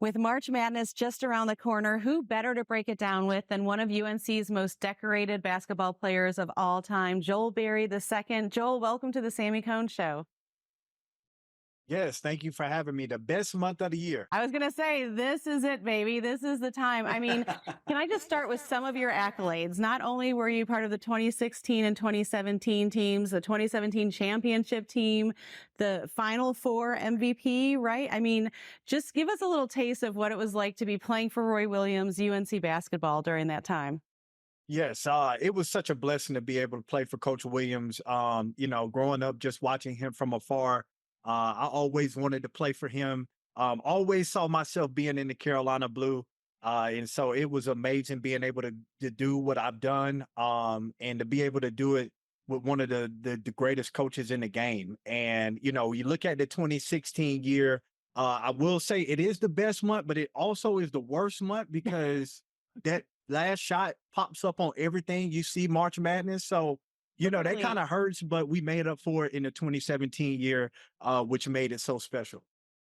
With March Madness just around the corner, who better to break it down with than one of UNC's most decorated basketball players of all time, Joel Berry II. Joel, welcome to the Sami Cohn Show. Yes, thank you for having me. The best month of the year. I was going to say, this is it, baby. This is the time. I mean, can I just start with some of your accolades? Not only were you part of the 2016 and 2017 teams, the 2017 championship team, the Final Four MVP, right? I mean, just give us a little taste of what it was like to be playing for Roy Williams, UNC basketball during that time. Yes, it was such a blessing to be able to play for Coach Williams. Growing up, just watching him from afar, I always wanted to play for him. Always saw myself being in the Carolina Blue. And so it was amazing being able to do what I've done and to be able to do it with one of the greatest coaches in the game. And, you look at the 2016 year, I will say it is the best month, but it also is the worst month because that last shot pops up on everything. You see March Madness. So, that kind of hurts, but we made up for it in the 2017 year, which made it so special.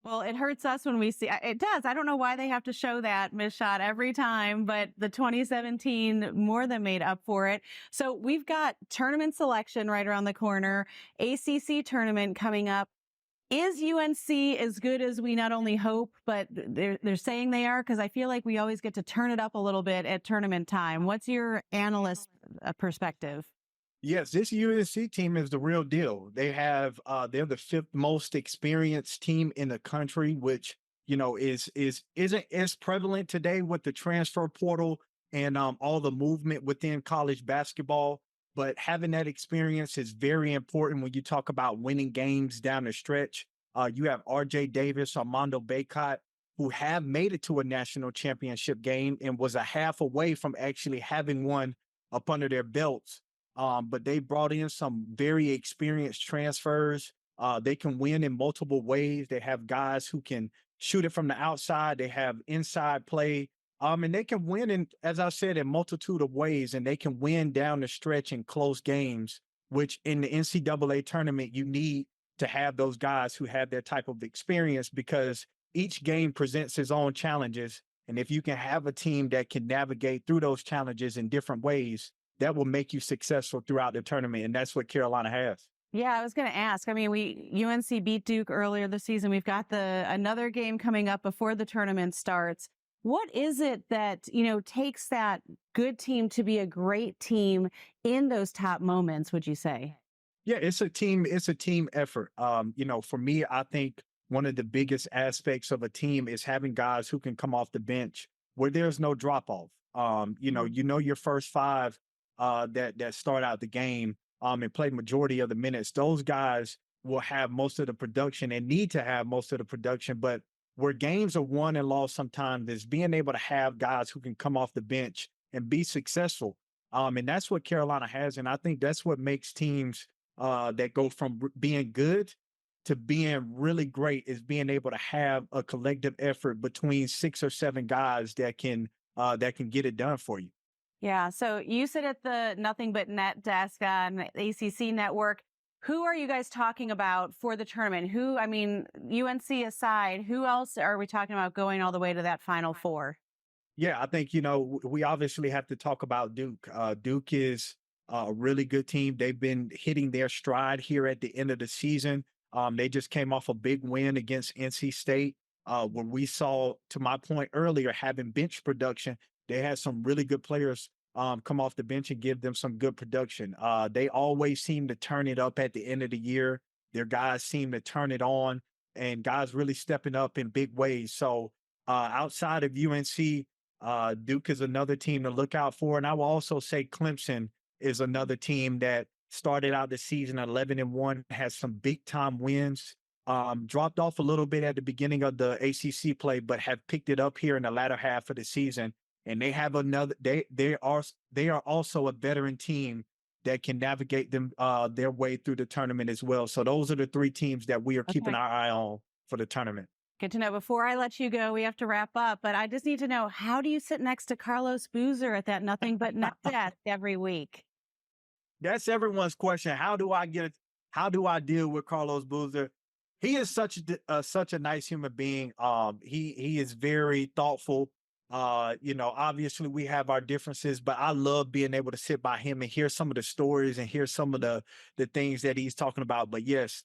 Well, it hurts us when we see it does. I don't know why they have to show that missed shot every time, but the 2017 more than made up for it. So we've got tournament selection right around the corner, ACC tournament coming up. Is UNC as good as we not only hope, but they're saying they are? Because I feel like we always get to turn it up a little bit at tournament time. What's your analyst perspective? Yes, this UNC team is the real deal. They're the fifth most experienced team in the country, which isn't as prevalent today with the transfer portal and all the movement within college basketball. But having that experience is very important when you talk about winning games down the stretch. You have R.J. Davis, Armando Bacot, who have made it to a national championship game and was a half away from actually having one up under their belts. But they brought in some very experienced transfers. They can win in multiple ways. They have guys who can shoot it from the outside. They have inside play. And they can win in, as I said, in multitude of ways, and they can win down the stretch in close games, which in the NCAA tournament, you need to have those guys who have that type of experience because each game presents its own challenges. And if you can have a team that can navigate through those challenges in different ways, that will make you successful throughout the tournament. And that's what Carolina has. Yeah, I was going to ask. I mean, UNC beat Duke earlier this season. We've got another game coming up before the tournament starts. What is it that, takes that good team to be a great team in those top moments, would you say? Yeah, it's a team effort. For me, I think one of the biggest aspects of a team is having guys who can come off the bench where there's no drop off. Your first five that start out the game and play majority of the minutes, those guys will have most of the production and need to have most of the production. But where games are won and lost sometimes is being able to have guys who can come off the bench and be successful. And that's what Carolina has. And I think that's what makes teams that go from being good to being really great is being able to have a collective effort between 6 or 7 guys that can get it done for you. Yeah. So you sit at the Nothing But Net desk on ACC Network. Who are you guys talking about for the tournament? UNC aside, who else are we talking about going all the way to that Final Four? Yeah, I think, we obviously have to talk about Duke. Duke is a really good team. They've been hitting their stride here at the end of the season. They just came off a big win against NC State, where we saw, to my point earlier, having bench production. They had some really good players come off the bench and give them some good production. They always seem to turn it up at the end of the year. Their guys seem to turn it on and guys really stepping up in big ways. So outside of UNC, Duke is another team to look out for. And I will also say Clemson is another team that started out the season 11-1, has some big time wins, dropped off a little bit at the beginning of the ACC play, but have picked it up here in the latter half of the season. And they have they are also a veteran team that can navigate their way through the tournament as well. So those are the 3 teams that we are keeping our eye on for the tournament. Good to know. Before I let you go, we have to wrap up, but I just need to know, how do you sit next to Carlos Boozer at that Nothing But Net desk every week? That's everyone's question. How do I deal with Carlos Boozer? he is such a nice human being. He is very thoughtful. Obviously we have our differences, but I love being able to sit by him and hear some of the stories and hear some of the things that he's talking about. But yes,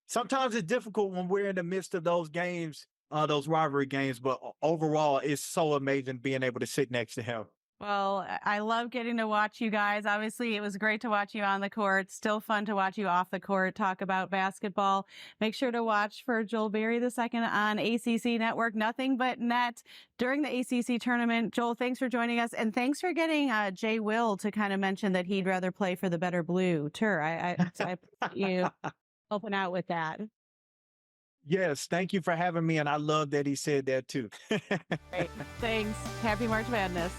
sometimes it's difficult when we're in the midst of those games, those rivalry games. But overall, it's so amazing being able to sit next to him. Well, I love getting to watch you guys. Obviously, it was great to watch you on the court. Still fun to watch you off the court, talk about basketball. Make sure to watch for Joel Berry II on ACC Network, Nothing But Net during the ACC tournament. Joel, thanks for joining us. And thanks for getting Jay Will to kind of mention that he'd rather play for the better blue tour. So I appreciate you helping out with that. Yes, thank you for having me. And I love that he said that too. Great. Thanks. Happy March Madness.